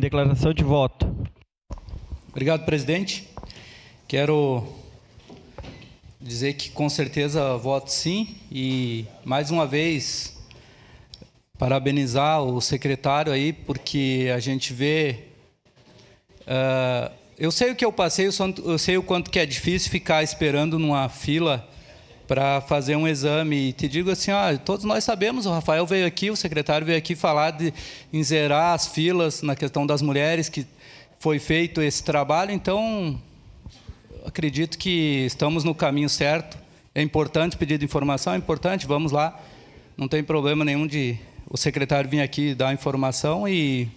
Declaração de voto. Obrigado, presidente. Quero dizer que com certeza voto sim e mais uma vez parabenizar o secretário aí, porque a gente vê... eu sei o que eu passei, eu sei o quanto que é difícil ficar esperando numa fila para fazer um exame. E te digo assim, todos nós sabemos, o Rafael veio aqui, o secretário veio aqui falar em zerar as filas na questão das mulheres, que foi feito esse trabalho, então acredito que estamos no caminho certo. É importante pedir de informação, é importante, vamos lá. Não tem problema nenhum de o secretário vir aqui dar a informação e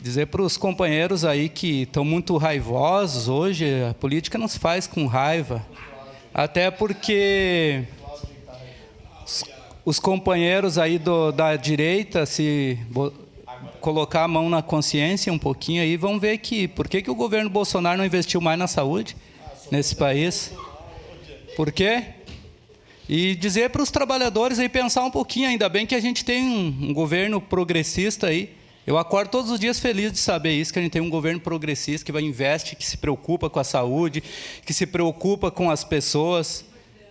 dizer para os companheiros aí que estão muito raivosos hoje. A política não se faz com raiva, até porque os companheiros aí da direita, se colocar a mão na consciência um pouquinho aí, vão ver que por que o governo Bolsonaro não investiu mais na saúde nesse país? Por quê? E dizer para os trabalhadores aí pensar um pouquinho, ainda bem que a gente tem um governo progressista aí. Eu acordo todos os dias feliz de saber isso, que a gente tem um governo progressista que vai investe, que se preocupa com a saúde, que se preocupa com as pessoas.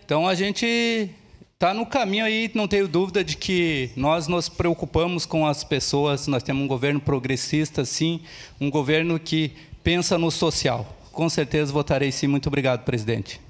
Então a gente está no caminho aí, não tenho dúvida de que nós nos preocupamos com as pessoas. Nós temos um governo progressista, sim, um governo que pensa no social. Com certeza votarei sim. Muito obrigado, presidente.